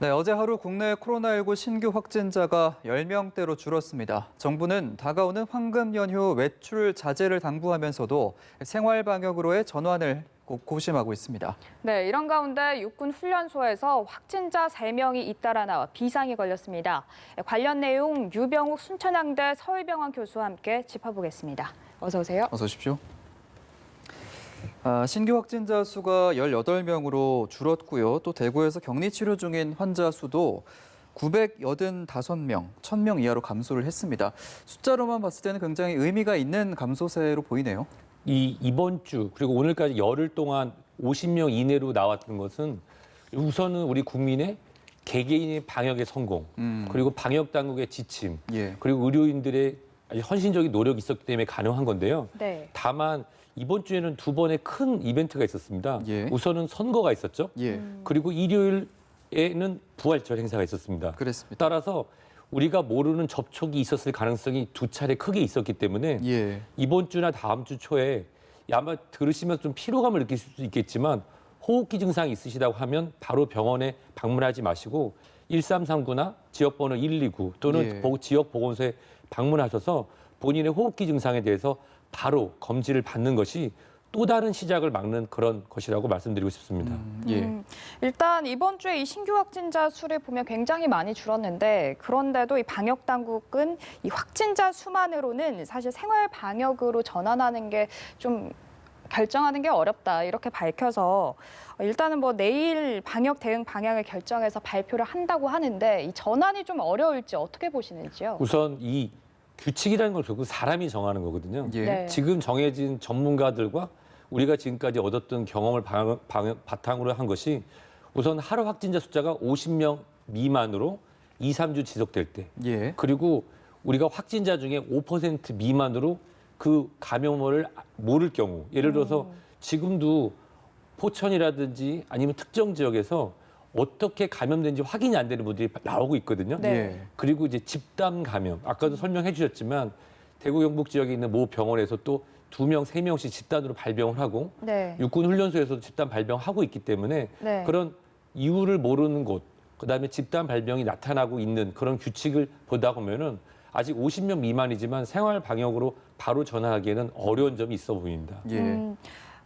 네, 어제 하루 국내 코로나19 신규 확진자가 10명대로 줄었습니다. 정부는 다가오는 황금 연휴 외출 자제를 당부하면서도 생활 방역으로의 전환을 고심하고 있습니다. 네, 이런 가운데 육군 훈련소에서 확진자 3명이 잇따라 나와 비상이 걸렸습니다. 관련 내용 유병욱 순천향대 서울병원 교수와 함께 짚어보겠습니다. 어서 오세요. 어서 오십시오. 신규 확진자 수가 18명으로 줄었고요. 또 대구에서 격리 치료 중인 환자 수도 985명, 1000명 이하로 감소를 했습니다. 숫자로만 봤을 때는 굉장히 의미가 있는 감소세로 보이네요. 이번 주 그리고 오늘까지 열흘 동안 50명 이내로 나왔던 것은 우선은 우리 국민의 개개인의 방역의 성공, 그리고 방역 당국의 지침, 그리고 의료인들의 아주 헌신적인 노력이 있었기 때문에 가능한 건데요. 네. 다만 이번 주에는 두 번의 큰 이벤트가 있었습니다. 우선은 선거가 있었죠. 그리고 일요일에는 부활절 행사가 있었습니다. 그랬습니다. 따라서 우리가 모르는 접촉이 있었을 가능성이 두 차례 크게 있었기 때문에 이번 주나 다음 주 초에 아마 들으시면서 좀 피로감을 느끼실 수 있겠지만 호흡기 증상이 있으시다고 하면 바로 병원에 방문하지 마시고 1339나 지역번호 129 또는 지역보건소에 방문하셔서 본인의 호흡기 증상에 대해서 바로 검진을 받는 것이 또 다른 시작을 막는 그런 것이라고 말씀드리고 싶습니다. 일단 이번 주에 이 신규 확진자 수를 보면 굉장히 많이 줄었는데 그런데도 이 방역 당국은 이 확진자 수만으로는 사실 생활 방역으로 전환하는 게 좀 결정하는 게 어렵다 이렇게 밝혀서 일단은 뭐 내일 방역 대응 방향을 결정해서 발표를 한다고 하는데 이 전환이 좀 어려울지 어떻게 보시는지요? 우선 이 규칙이라는 건 결국 사람이 정하는 거거든요. 네. 지금 정해진 전문가들과 우리가 지금까지 얻었던 경험을 바탕으로 한 것이 우선 하루 확진자 숫자가 50명 미만으로 2, 3주 지속될 때 그리고 우리가 확진자 중에 5% 미만으로 그 감염을 모를 경우 예를 들어서 지금도 포천이라든지 아니면 특정 지역에서 어떻게 감염된지 확인이 안 되는 분들이 나오고 있거든요. 그리고 이제 집단 감염, 아까도 설명해 주셨지만 대구 경북 지역에 있는 모 병원에서 또 2명, 3명씩 집단으로 발병을 하고 육군 훈련소에서도 집단 발병하고 있기 때문에 그런 이유를 모르는 곳, 그다음에 집단 발병이 나타나고 있는 그런 규칙을 보다 보면은 아직 50명 미만이지만 생활 방역으로 바로 전환하기에는 어려운 점이 있어 보입니다.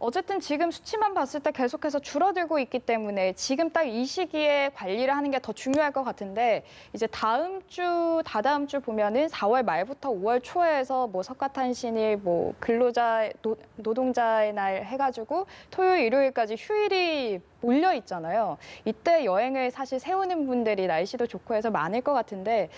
어쨌든 지금 수치만 봤을 때 계속해서 줄어들고 있기 때문에 지금 딱 이 시기에 관리를 하는 게 더 중요할 것 같은데 이제 다음 주, 다다음 주 보면은 4월 말부터 5월 초에서 뭐 석가탄신일, 뭐 근로자, 노동자의 날 해가지고 토요일, 일요일까지 휴일이 몰려 있잖아요. 이때 여행을 사실 세우는 분들이 날씨도 좋고 해서 많을 것 같은데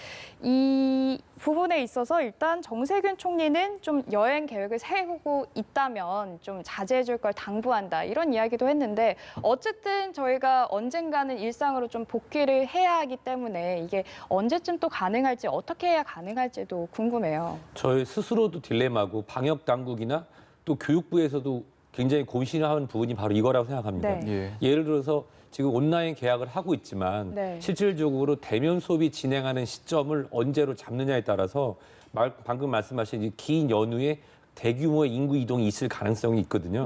이 부분에 있어서 일단 정세균 총리는 좀 여행 계획을 세우고 있다면 좀 자제해 줄 걸 당부한다 이런 이야기도 했는데 어쨌든 저희가 언젠가는 일상으로 좀 복귀를 해야 하기 때문에 이게 언제쯤 또 가능할지 어떻게 해야 가능할지도 궁금해요. 저희 스스로도 딜레마고 방역 당국이나 또 교육부에서도 굉장히 고민하는 부분이 바로 이거라고 생각합니다. 예를 들어서 지금 온라인 계약을 하고 있지만 실질적으로 대면 수업이 진행하는 시점을 언제로 잡느냐에 따라서 방금 말씀하신 이 긴 연휴에 대규모의 인구 이동이 있을 가능성이 있거든요.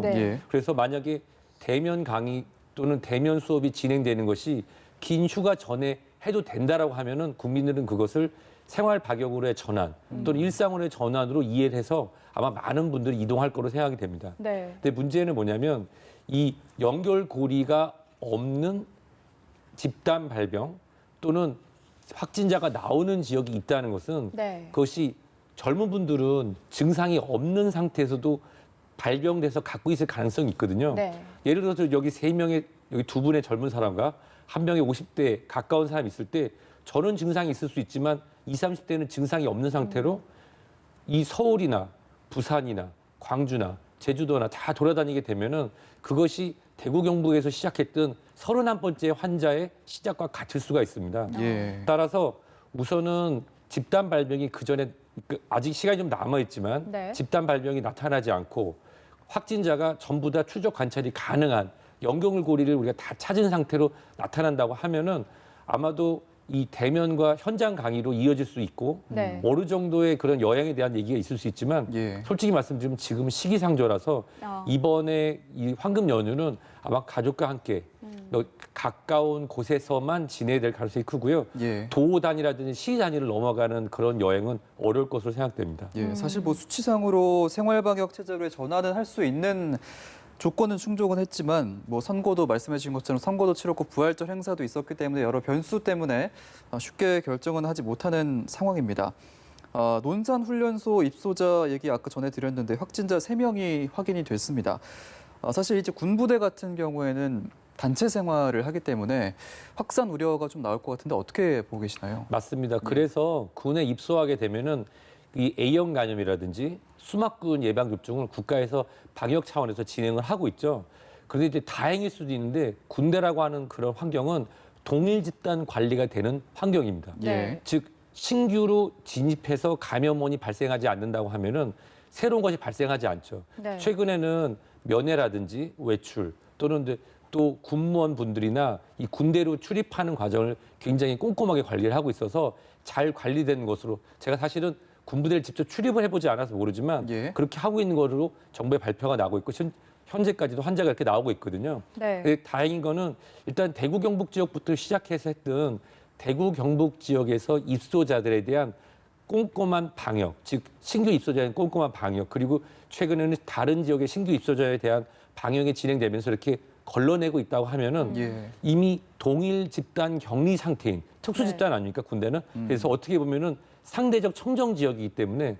그래서 만약에 대면 강의 또는 대면 수업이 진행되는 것이 긴 휴가 전에 해도 된다라고 하면은 국민들은 그것을 생활 방역으로의 전환 또는 일상으로의 전환으로 이해를 해서 아마 많은 분들이 이동할 거로 생각이 됩니다. 근데 문제는 뭐냐면 이 연결고리가 없는 집단 발병 또는 확진자가 나오는 지역이 있다는 것은 그것이 젊은 분들은 증상이 없는 상태에서도 발병돼서 갖고 있을 가능성이 있거든요. 예를 들어서 여기 3명의 여기 2분의 젊은 사람과 1명의 50대 가까운 사람이 있을 때 저는 증상이 있을 수 있지만 20, 30대는 증상이 없는 상태로 이 서울이나 부산이나 광주나 제주도나 다 돌아다니게 되면은 그것이 대구 경북에서 시작했던 31번째 환자의 시작과 같을 수가 있습니다. 따라서 우선은 집단 발병이 그전에 아직 시간이 좀 남아있지만 집단 발병이 나타나지 않고 확진자가 전부 다 추적 관찰이 가능한 연결고리를 우리가 다 찾은 상태로 나타난다고 하면은 아마도 이 대면과 현장 강의로 이어질 수 있고 어느 정도의 그런 여행에 대한 얘기가 있을 수 있지만 솔직히 말씀드리면 지금 시기상조라서 이번에 이 황금 연휴는 아마 가족과 함께 가까운 곳에서만 지내야 될 가능성이 크고요. 예. 도 단위라든지 시 단위를 넘어가는 그런 여행은 어려울 것으로 생각됩니다. 예, 사실 뭐 수치상으로 생활 방역 체제로 전환은 할 수 있는 조건은 충족은 했지만 뭐 선거도 말씀해 주신 것처럼 선거도 치렀고 부활절 행사도 있었기 때문에 여러 변수 때문에 쉽게 결정은 하지 못하는 상황입니다. 논산훈련소 입소자 얘기 아까 전해드렸는데 확진자 3명이 확인이 됐습니다. 사실 이제 군부대 같은 경우에는 단체 생활을 하기 때문에 확산 우려가 좀 나올 것 같은데 어떻게 보고 계시나요? 맞습니다. 그래서 군에 입소하게 되면은 이 A형 감염이라든지 수막군 예방 접종을 국가에서 방역 차원에서 진행을 하고 있죠. 그런데 이제 다행일 수도 있는데 군대라고 하는 그런 환경은 동일 집단 관리가 되는 환경입니다. 예. 즉 신규로 진입해서 감염원이 발생하지 않는다고 하면은 새로운 것이 발생하지 않죠. 네. 최근에는 면회라든지 외출 또는 또 군무원분들이나 이 군대로 출입하는 과정을 굉장히 꼼꼼하게 관리를 하고 있어서 잘 관리된 것으로 제가 사실은 군부대를 직접 출입을 해보지 않아서 모르지만 예. 그렇게 하고 있는 거로 정부의 발표가 나오고 있고 현재까지도 환자가 이렇게 나오고 있거든요. 네. 근데 다행인 거는 일단 대구 경북 지역부터 시작해서 했던 대구 경북 지역에서 입소자들에 대한 꼼꼼한 방역, 즉 신규 입소자에 대한 꼼꼼한 방역, 그리고 최근에는 다른 지역의 신규 입소자에 대한 방역이 진행되면서 이렇게 걸러내고 있다고 하면은 예. 이미 동일 집단 격리 상태인 특수 집단 아닙니까 군대는? 그래서 어떻게 보면은 상대적 청정 지역이기 때문에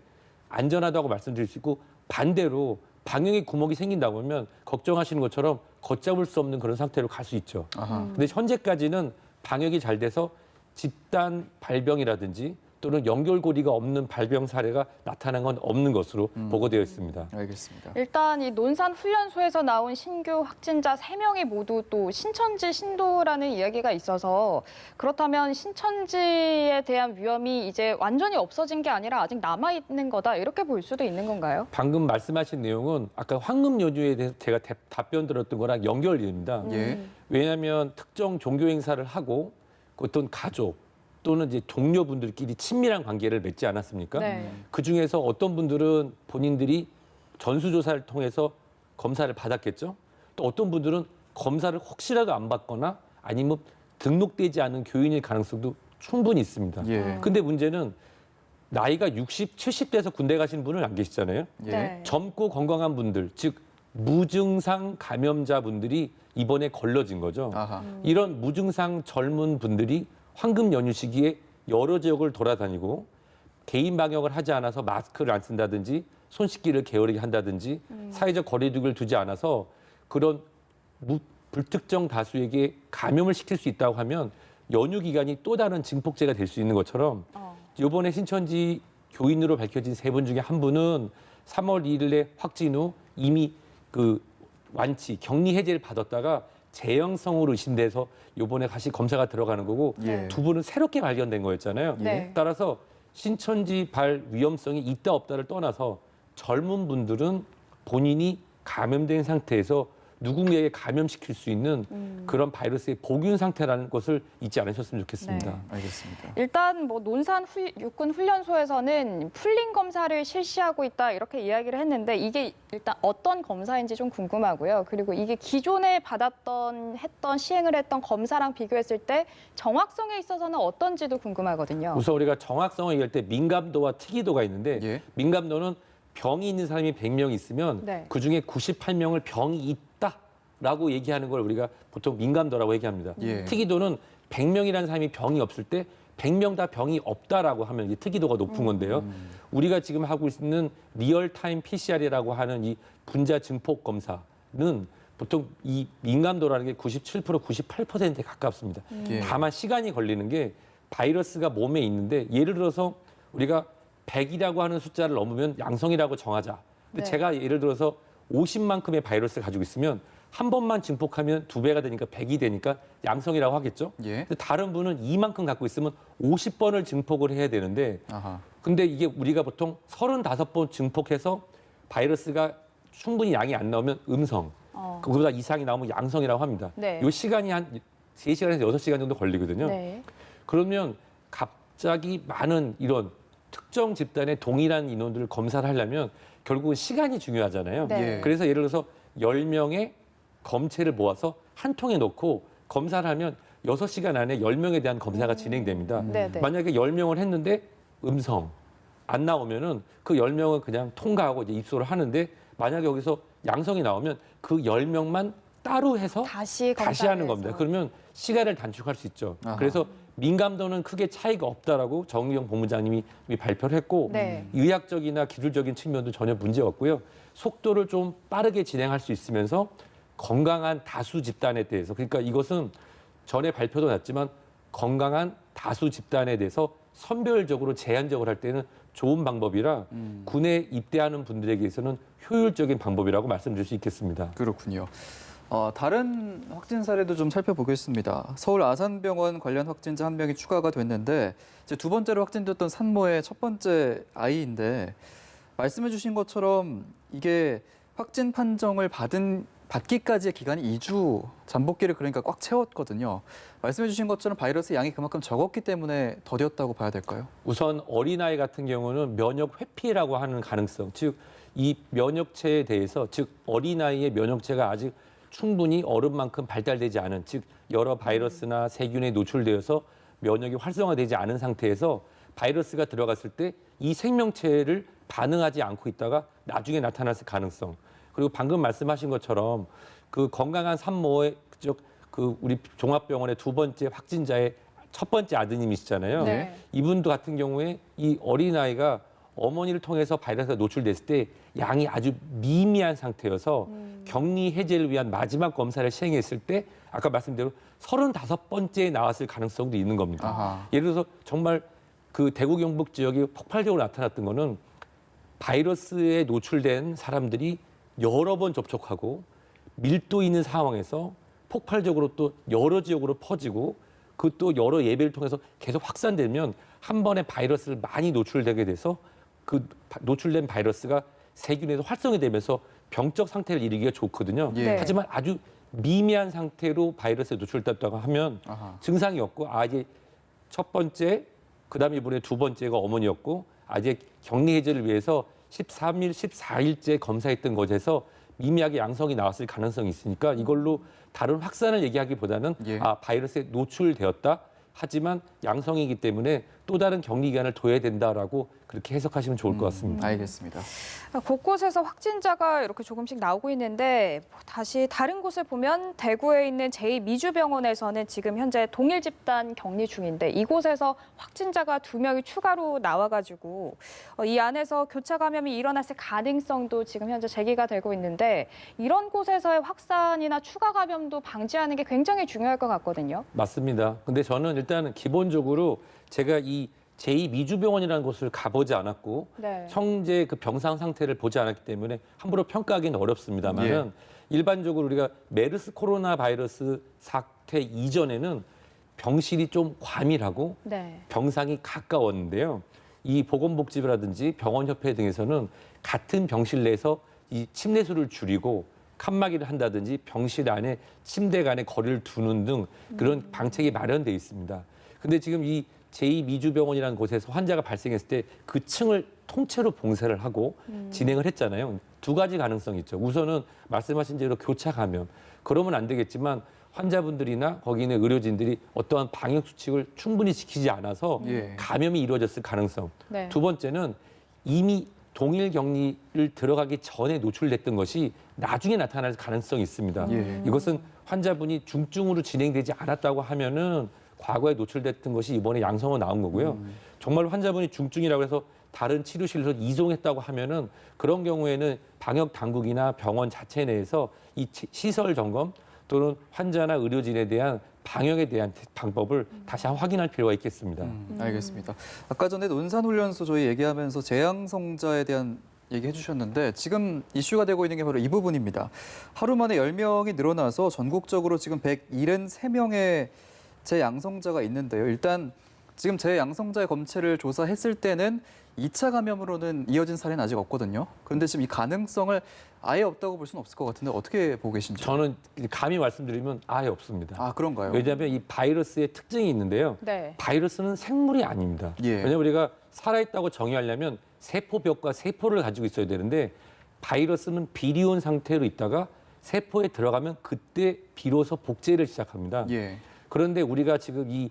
안전하다고 말씀드릴 수 있고 반대로 방역에 구멍이 생긴다고 하면 걱정하시는 것처럼 걷잡을 수 없는 그런 상태로 갈 수 있죠. 근데 현재까지는 방역이 잘 돼서 집단 발병이라든지 또는 연결고리가 없는 발병 사례가 나타난 건 없는 것으로 보고되어 있습니다. 알겠습니다. 일단 이 논산훈련소에서 나온 신규 확진자 3명이 모두 또 신천지 신도라는 이야기가 있어서 그렇다면 신천지에 대한 위험이 이제 완전히 없어진 게 아니라 아직 남아있는 거다 이렇게 볼 수도 있는 건가요? 방금 말씀하신 내용은 아까 황금 연휴에 대해서 제가 답변 드렸던 거랑 연결됩니다. 예. 왜냐하면 특정 종교 행사를 하고 어떤 가족 또는 이제 동료분들끼리 친밀한 관계를 맺지 않았습니까? 네. 그 중에서 어떤 분들은 본인들이 전수조사를 통해서 검사를 받았겠죠. 또 어떤 분들은 검사를 혹시라도 안 받거나 아니면 등록되지 않은 교인일 가능성도 충분히 있습니다. 예. 근데 문제는 나이가 60, 70대에서 군대 가시는 분은 안 계시잖아요. 예. 네. 젊고 건강한 분들, 즉 무증상 감염자분들이 이번에 걸러진 거죠. 아하. 이런 무증상 젊은 분들이 황금 연휴 시기에 여러 지역을 돌아다니고 개인 방역을 하지 않아서 마스크를 안 쓴다든지 손 씻기를 게으르게 한다든지 사회적 거리두기를 두지 않아서 그런 불특정 다수에게 감염을 시킬 수 있다고 하면 연휴 기간이 또 다른 증폭제가 될 수 있는 것처럼 이번에 신천지 교인으로 밝혀진 3분 중에 한 분은 3월 2일에 확진 후 이미 그 완치, 격리 해제를 받았다가 재형성으로 의심돼서 이번에 다시 검사가 들어가는 거고 예. 2분은 새롭게 발견된 거였잖아요. 네. 따라서 신천지 발 위험성이 있다 없다를 떠나서 젊은 분들은 본인이 감염된 상태에서 누군가에게 감염시킬 수 있는 그런 바이러스의 복균 상태라는 것을 잊지 않으셨으면 좋겠습니다. 네. 알겠습니다. 일단 뭐 논산 육군 훈련소에서는 풀링 검사를 실시하고 있다 이렇게 이야기를 했는데 이게 일단 어떤 검사인지 좀 궁금하고요. 그리고 이게 기존에 시행을 했던 검사랑 비교했을 때 정확성에 있어서는 어떤지도 궁금하거든요. 우선 우리가 정확성을 얘기할 때 민감도와 특이도가 있는데 예. 민감도는 병이 있는 사람이 100명 있으면 네. 그중에 98명을 병이 있다라고 얘기하는 걸 우리가 보통 민감도라고 얘기합니다. 예. 특이도는 100명이라는 사람이 병이 없을 때 100명 다 병이 없다라고 하면 이게 특이도가 높은 건데요. 우리가 지금 하고 있는 리얼타임 PCR이라고 하는 이 분자 증폭 검사는 보통 이 민감도라는 게 97%, 98%에 가깝습니다. 예. 다만 시간이 걸리는 게 바이러스가 몸에 있는데 예를 들어서 우리가 100이라고 하는 숫자를 넘으면 양성이라고 정하자. 근데 네. 제가 예를 들어서 50만큼의 바이러스를 가지고 있으면 한 번만 증폭하면 2배가 되니까 100이 되니까 양성이라고 하겠죠. 예. 근데 다른 분은 이만큼 갖고 있으면 50번을 증폭을 해야 되는데 아하. 근데 이게 우리가 보통 35번 증폭해서 바이러스가 충분히 양이 안 나오면 음성, 그보다 이상이 나오면 양성이라고 합니다. 네. 이 시간이 한 3시간에서 6시간 정도 걸리거든요. 네. 그러면 갑자기 많은 이런 특정 집단의 동일한 인원들을 검사를 하려면 결국은 시간이 중요하잖아요. 네. 예. 그래서 예를 들어서 10명의 검체를 모아서 한 통에 넣고 검사를 하면 6시간 안에 10명에 대한 검사가 진행됩니다. 만약에 10명을 했는데 음성 안 나오면은 그 10명은 그냥 통과하고 이제 입소를 하는데 만약에 여기서 양성이 나오면 그 10명만 따로 해서 다시 하는 겁니다. 그러면 시간을 단축할 수 있죠. 아하. 그래서 민감도는 크게 차이가 없다라고 정의용 본부장님이 발표를 했고 의학적이나 기술적인 측면도 전혀 문제가 없고요. 속도를 좀 빠르게 진행할 수 있으면서 건강한 다수 집단에 대해서 그러니까 이것은 전에 발표도 났지만 건강한 다수 집단에 대해서 선별적으로 제한적으로 할 때는 좋은 방법이라 군에 입대하는 분들에게서는 효율적인 방법이라고 말씀드릴 수 있겠습니다. 그렇군요. 다른 확진 사례도 좀 살펴보겠습니다. 서울 아산병원 관련 확진자 1명이 추가가 됐는데 이제 두 번째로 확진됐던 산모의 첫 번째 아이인데 말씀해 주신 것처럼 이게 확진 판정을 받기까지의 기간이 2주 잠복기를 그러니까 꽉 채웠거든요. 말씀해 주신 것처럼 바이러스 양이 그만큼 적었기 때문에 더뎠다고 봐야 될까요? 우선 어린아이 같은 경우는 면역 회피라고 하는 가능성, 즉 이 면역체에 대해서 즉 어린아이의 면역체가 아직 충분히 어른만큼 발달되지 않은 즉 여러 바이러스나 세균에 노출되어서 면역이 활성화되지 않은 상태에서 바이러스가 들어갔을 때 이 생명체를 반응하지 않고 있다가 나중에 나타났을 가능성 그리고 방금 말씀하신 것처럼 그 건강한 산모의 그 우리 종합병원의 두 번째 확진자의 첫 번째 아드님이시잖아요. 이분도 같은 경우에 이 어린아이가 어머니를 통해서 바이러스가 노출됐을 때 양이 아주 미미한 상태여서 격리 해제를 위한 마지막 검사를 시행했을 때 아까 말씀대로 35번째에 나왔을 가능성도 있는 겁니다. 아하. 예를 들어서 정말 그 대구 경북 지역이 폭발적으로 나타났던 거는 바이러스에 노출된 사람들이 여러 번 접촉하고 밀도 있는 상황에서 폭발적으로 또 여러 지역으로 퍼지고 그 또 여러 예배를 통해서 계속 확산되면 한 번에 바이러스를 많이 노출되게 돼서 그 노출된 바이러스가 세균에서 활성이 되면서 병적 상태를 이르기가 좋거든요. 하지만 아주 미미한 상태로 바이러스에 노출됐다고 하면 증상이 없고 이제 첫 번째, 그다음에 이번에 두 번째가 어머니였고 아직 격리 해제를 위해서 13일, 14일째 검사했던 것에서 미미하게 양성이 나왔을 가능성이 있으니까 이걸로 다른 확산을 얘기하기보다는 바이러스에 노출되었다. 하지만 양성이기 때문에 또 다른 격리 기간을 둬야 된다라고 그렇게 해석하시면 좋을 것 같습니다. 알겠습니다. 곳곳에서 확진자가 이렇게 조금씩 나오고 있는데 다시 다른 곳을 보면 대구에 있는 제2미주병원에서는 지금 현재 동일 집단 격리 중인데 이곳에서 확진자가 2명이 추가로 나와가지고 이 안에서 교차 감염이 일어났을 가능성도 지금 현재 제기가 되고 있는데 이런 곳에서의 확산이나 추가 감염도 방지하는 게 굉장히 중요할 것 같거든요. 맞습니다. 근데 저는 일단 기본적으로 제가 이 제2미주병원이라는 곳을 가보지 않았고 현재 그 병상 상태를 보지 않았기 때문에 함부로 평가하기는 어렵습니다만은 일반적으로 우리가 메르스 코로나 바이러스 사태 이전에는 병실이 좀 과밀하고 병상이 가까웠는데요. 이 보건복지부라든지 병원협회 등에서는 같은 병실 내에서 이 침례수를 줄이고 칸막이를 한다든지 병실 안에 침대 간의 거리를 두는 등 그런 방책이 마련돼 있습니다. 근데 지금 이 제2미주병원이라는 곳에서 환자가 발생했을 때 그 층을 통째로 봉쇄를 하고 진행을 했잖아요. 두 가지 가능성이 있죠. 우선은 말씀하신 대로 교차 감염. 그러면 안 되겠지만 환자분들이나 거기 있는 의료진들이 어떠한 방역 수칙을 충분히 지키지 않아서 감염이 이루어졌을 가능성. 두 번째는 이미 동일 격리를 들어가기 전에 노출됐던 것이 나중에 나타날 가능성이 있습니다. 이것은 환자분이 중증으로 진행되지 않았다고 하면은 과거에 노출됐던 것이 이번에 양성으로 나온 거고요. 정말 환자분이 중증이라고 해서 다른 치료실로 이송했다고 하면은 그런 경우에는 방역 당국이나 병원 자체 내에서 이 시설 점검 또는 환자나 의료진에 대한 방역에 대한 방법을 다시 한번 확인할 필요가 있겠습니다. 알겠습니다. 아까 전에 논산훈련소 저희 얘기하면서 재양성자에 대한 얘기해 주셨는데 지금 이슈가 되고 있는 게 바로 이 부분입니다. 하루 만에 10명이 늘어나서 전국적으로 지금 173명의 재양성자가 있는데요. 일단 지금 재양성자의 검체를 조사했을 때는 2차 감염으로는 이어진 사례는 아직 없거든요. 그런데 지금 이 가능성을 아예 없다고 볼 수는 없을 것 같은데 어떻게 보고 계신지? 저는 감히 말씀드리면 아예 없습니다. 아, 그런가요? 왜냐하면 이 바이러스의 특징이 있는데요. 바이러스는 생물이 아닙니다. 왜냐하면 우리가 살아있다고 정의하려면 세포벽과 세포를 가지고 있어야 되는데 바이러스는 비리온 상태로 있다가 세포에 들어가면 그때 비로소 복제를 시작합니다. 예. 그런데 우리가 지금 이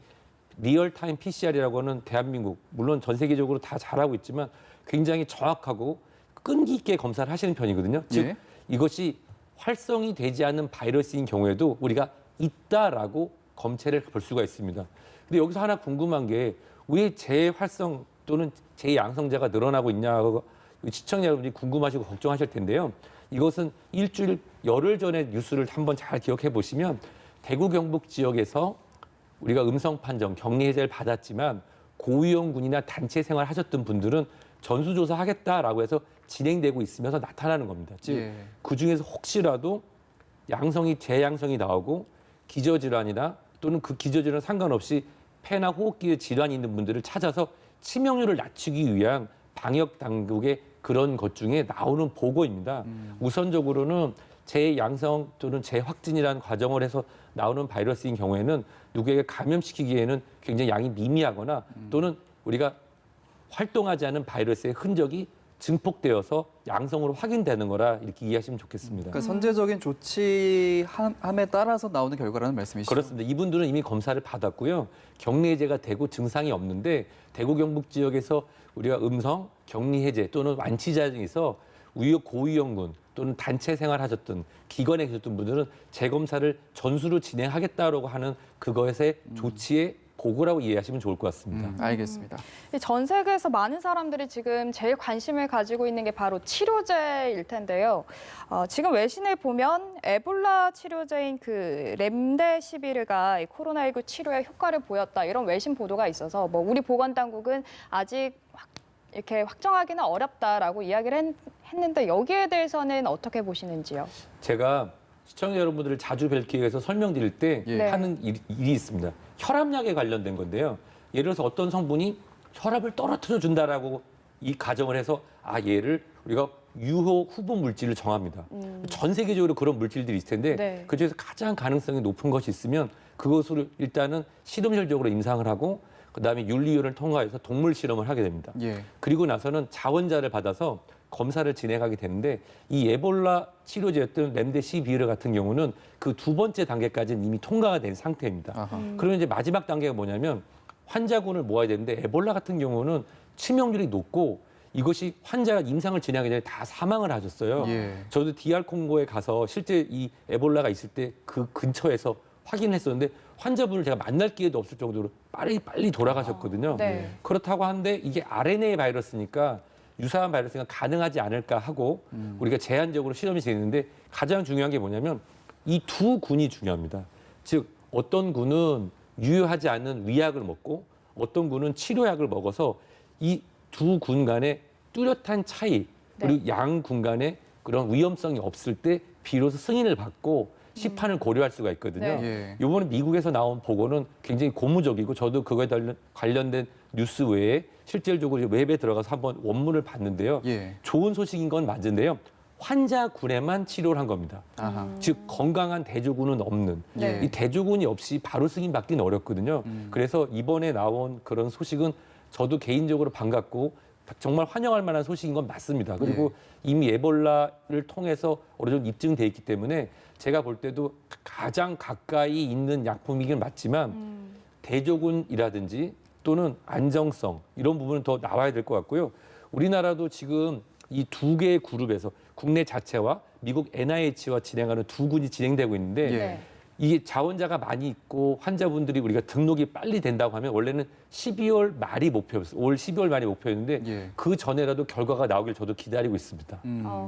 리얼타임 PCR이라고 하는 대한민국, 물론 전 세계적으로 다 잘하고 있지만 굉장히 정확하고 끈기 있게 검사를 하시는 편이거든요. 즉 예. 이것이 활성이 되지 않는 바이러스인 경우에도 우리가 있다라고 검체를 볼 수가 있습니다. 근데 여기서 하나 궁금한 게 왜 재활성 또는 재양성자가 늘어나고 있냐고 시청자 여러분이 궁금하시고 걱정하실 텐데요. 이것은 일주일, 열흘 전에 뉴스를 한번 잘 기억해 보시면 대구 경북 지역에서 우리가 음성 판정, 격리 해제를 받았지만 고위험군이나 단체 생활 하셨던 분들은 전수조사 하겠다라고 해서 진행되고 있으면서 나타나는 겁니다. 즉, 예. 그중에서 혹시라도 양성이, 재양성이 나오고 기저질환이나 또는 그 기저질환 상관없이 폐나 호흡기에 질환이 있는 분들을 찾아서 치명률을 낮추기 위한 방역 당국의 그런 것 중에 나오는 보고입니다. 우선적으로는 재양성 또는 재확진이라는 과정을 해서 나오는 바이러스인 경우에는 누구에게 감염시키기에는 굉장히 양이 미미하거나 또는 우리가 활동하지 않은 바이러스의 흔적이 증폭되어서 양성으로 확인되는 거라 이렇게 이해하시면 좋겠습니다. 그러니까 선제적인 조치함에 따라서 나오는 결과라는 말씀이시죠? 그렇습니다. 이분들은 이미 검사를 받았고요. 격리 해제가 되고 증상이 없는데 대구 경북 지역에서 우리가 음성, 격리 해제 또는 완치자 중에서 고위험군 또는 단체 생활하셨던 기관에 계셨던 분들은 재검사를 전수로 진행하겠다라고 하는 그것의 조치의 보고라고 이해하시면 좋을 것 같습니다. 알겠습니다. 전 세계에서 많은 사람들이 지금 제일 관심을 가지고 있는 게 바로 치료제일 텐데요. 지금 외신을 보면 에볼라 치료제인 그 렘데시비르가 이 코로나19 치료에 효과를 보였다 이런 외신 보도가 있어서 뭐 우리 보건당국은 아직 이렇게 확정하기는 어렵다라고 이야기를 했는데 여기에 대해서는 어떻게 보시는지요? 제가 시청자 여러분들을 자주 뵐 기회에서 설명드릴 때 예. 하는 일이 있습니다. 혈압약에 관련된 건데요. 예를 들어서 어떤 성분이 혈압을 떨어뜨려 준다라고 이 가정을 해서 얘를 우리가 유효 후보 물질을 정합니다. 전 세계적으로 그런 물질들이 있을 텐데 네. 그중에서 가장 가능성이 높은 것이 있으면 그것을 일단은 실험실적으로 임상을 하고 그다음에 윤리위원회를 통과해서 동물 실험을 하게 됩니다. 예. 그리고 나서는 자원자를 받아서 검사를 진행하게 되는데 이 에볼라 치료제였던 렘데시비르 같은 경우는 그 두 번째 단계까지는 이미 통과가 된 상태입니다. 아하. 그러면 이제 마지막 단계가 뭐냐면 환자군을 모아야 되는데 에볼라 같은 경우는 치명률이 높고 이것이 환자가 임상을 진행하기 전에 다 사망을 하셨어요. 예. 저도 DR 콩고에 가서 실제 이 에볼라가 있을 때 그 근처에서 확인했었는데 환자분을 제가 만날 기회도 없을 정도로 빨리 돌아가셨거든요. 네. 그렇다고 하는데 이게 RNA 바이러스니까 유사한 바이러스가 가능하지 않을까 하고 우리가 제한적으로 실험이 진행했는데 가장 중요한 게 뭐냐면 이 두 군이 중요합니다. 즉 어떤 군은 유효하지 않은 위약을 먹고 어떤 군은 치료약을 먹어서 이 두 군 간의 뚜렷한 차이 그리고 양 군 간의 그런 위험성이 없을 때 비로소 승인을 받고 시판을 고려할 수가 있거든요. 네. 예. 이번에 미국에서 나온 보고는 굉장히 고무적이고 저도 그거에 관련된 뉴스 외에 실질적으로 웹에 들어가서 한번 원문을 봤는데요. 예. 좋은 소식인 건 맞은데요. 환자군에만 치료를 한 겁니다. 아하. 즉 건강한 대조군은 없는 네. 이 대조군이 없이 바로 승인받기는 어렵거든요. 그래서 이번에 나온 그런 소식은 저도 개인적으로 반갑고 정말 환영할 만한 소식인 건 맞습니다. 그리고 이미 에볼라를 통해서 어느 정도 입증돼 있기 때문에 제가 볼 때도 가장 가까이 있는 약품이긴 맞지만 대조군이라든지 또는 안정성 이런 부분은 더 나와야 될 것 같고요. 우리나라도 지금 이 두 개의 그룹에서 국내 자체와 미국 NIH와 진행하는 두 군이 진행되고 있는데 예. 이게 자원자가 많이 있고 환자분들이 우리가 등록이 빨리 된다고 하면 원래는 12월 말이 목표였어요. 올 12월 말이 목표였는데 예. 그 전에라도 결과가 나오길 저도 기다리고 있습니다.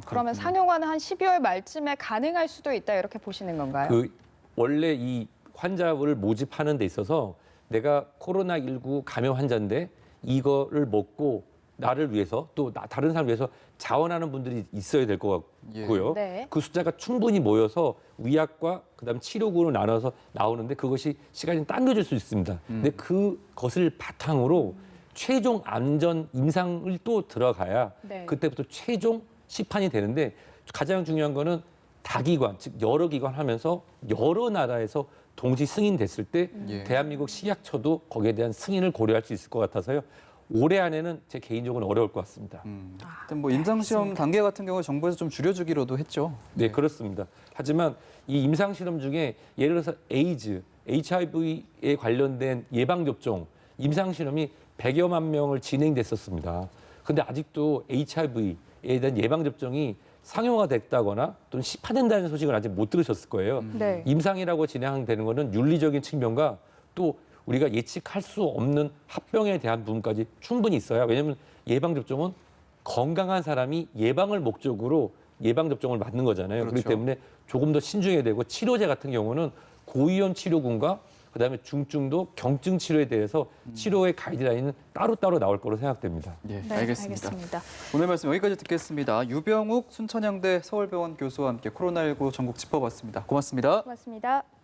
그러면 상용화는 한 12월 말쯤에 가능할 수도 있다 이렇게 보시는 건가요? 그 원래 이 환자를 모집하는 데 있어서 내가 코로나19 감염 환자인데 이거를 먹고 나를 위해서 또 다른 사람을 위해서 자원하는 분들이 있어야 될 것 같고요. 네. 그 숫자가 충분히 모여서 위약과 그다음 치료군으로 나눠서 나오는데 그것이 시간이 당겨질 수 있습니다. 근데 그것을 바탕으로 최종 안전 임상을 또 들어가야 네. 그때부터 최종 시판이 되는데 가장 중요한 거는 다기관, 즉 여러 기관 하면서 여러 나라에서 동시 승인됐을 때 예. 대한민국 식약처도 거기에 대한 승인을 고려할 수 있을 것 같아서요. 올해 안에는 제 개인적으로는 어려울 것 같습니다. 뭐 임상시험 단계 같은 경우 정부에서 좀 줄여주기로도 했죠. 네, 그렇습니다. 하지만 이 임상실험 중에 예를 들어서 에이즈, HIV에 관련된 예방접종, 임상실험이 100여만 명을 진행됐었습니다. 근데 아직도 HIV에 대한 예방접종이 상용화됐다거나 또는 시파된다는 소식을 아직 못 들으셨을 거예요. 네. 임상이라고 진행되는 거는 윤리적인 측면과 또 우리가 예측할 수 없는 합병에 대한 부분까지 충분히 있어야. 왜냐하면 예방접종은 건강한 사람이 예방을 목적으로 예방접종을 맞는 거잖아요. 그렇죠. 그렇기 때문에 조금 더 신중해야 되고 치료제 같은 경우는 고위험 치료군과 그다음에 중증도 경증 치료에 대해서 치료의 가이드라인은 따로따로 나올 거로 생각됩니다. 예, 네, 알겠습니다. 오늘 말씀 여기까지 듣겠습니다. 유병욱 순천향대 서울병원 교수와 함께 코로나19 전국 짚어봤습니다. 고맙습니다. 고맙습니다.